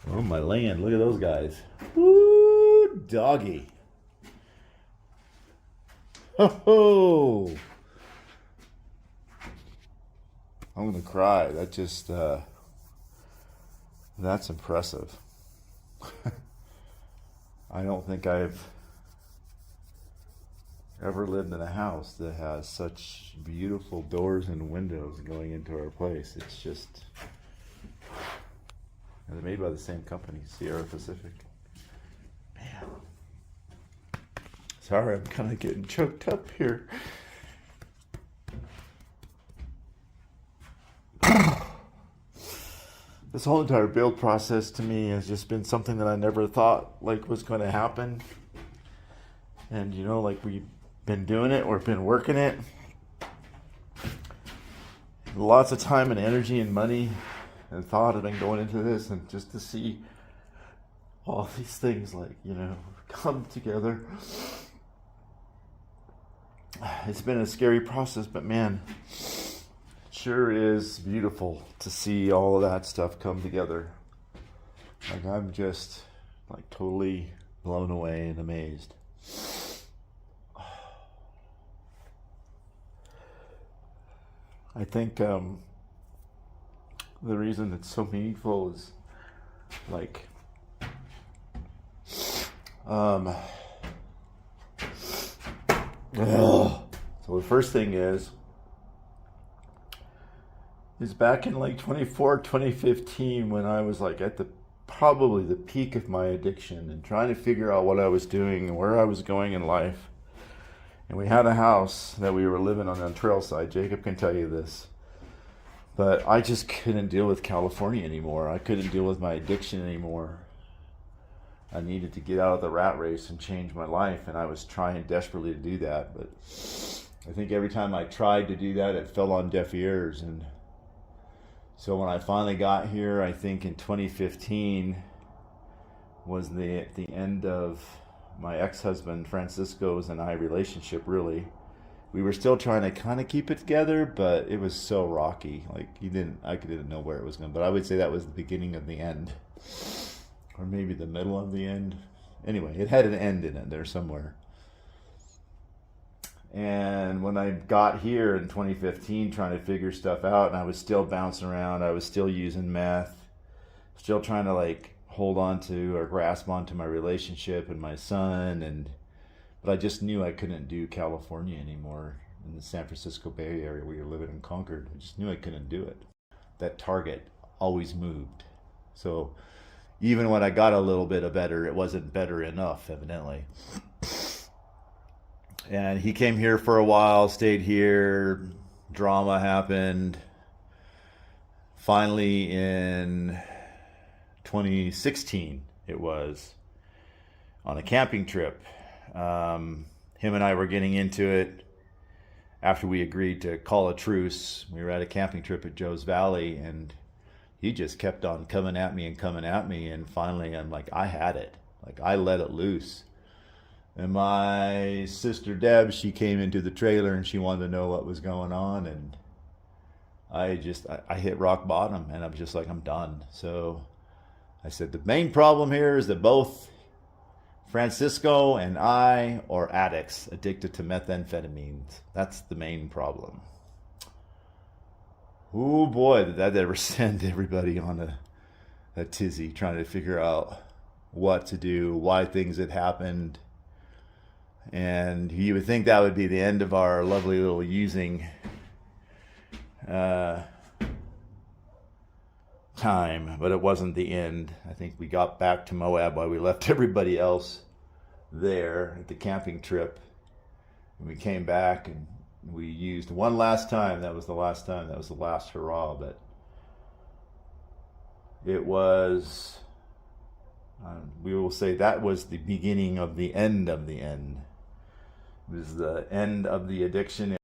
Oh, my land. Look at those guys. Woo, doggy. Ho ho. I'm gonna cry. That's impressive. I don't think I've ever lived in a house that has such beautiful doors and windows going into our place. It's just, they're made by the same company, Sierra Pacific. Man, sorry, I'm kind of getting choked up here. This whole entire build process to me has just been something that I never thought was going to happen. And we've been doing it, we've been working it. Lots of time and energy and money and thought have been going into this, and just to see all these things come together. It's been a scary process, but man, sure is beautiful to see all of that stuff come together. I'm just totally blown away and amazed. I think the reason it's so meaningful is so the first thing is back in 2015 when I was at probably the peak of my addiction and trying to figure out what I was doing and where I was going in life. And we had a house that we were living on Trailside. Jacob can tell you this. But I just couldn't deal with California anymore. I couldn't deal with my addiction anymore. I needed to get out of the rat race and change my life, and I was trying desperately to do that. But I think every time I tried to do that, it fell on deaf ears. And so when I finally got here, I think in 2015 was the end of my ex-husband Francisco's and I relationship. Really, we were still trying to kind of keep it together, but it was so rocky. I didn't know where it was going. But I would say that was the beginning of the end, or maybe the middle of the end. Anyway, it had an end in it there somewhere. And when I got here in 2015, trying to figure stuff out, and I was still bouncing around, I was still using meth, still trying to hold on to or grasp onto my relationship and my son, but I just knew I couldn't do California anymore in the San Francisco Bay Area. We were living in Concord. I just knew I couldn't do it. That target always moved. So even when I got a little bit of better, it wasn't better enough, evidently. And he came here for a while, stayed here, drama happened. Finally in 2016 it was, on a camping trip. Him and I were getting into it after we agreed to call a truce. We were at a camping trip at Joe's Valley, and he just kept on coming at me, and finally I'm I had it. I let it loose. And my sister Deb, she came into the trailer and she wanted to know what was going on, and I hit rock bottom, and I'm just I'm done. So I said, the main problem here is that both Francisco and I are addicts, addicted to methamphetamines. That's the main problem. Oh boy, did that ever send everybody on a tizzy trying to figure out what to do, why things had happened. And you would think that would be the end of our lovely little using time, but it wasn't the end. I think we got back to Moab while we left everybody else there at the camping trip. And we came back and we used one last time. That was the last time. That was the last hurrah. But it was, we will say that was the beginning of the end of the end. It was the end of the addiction.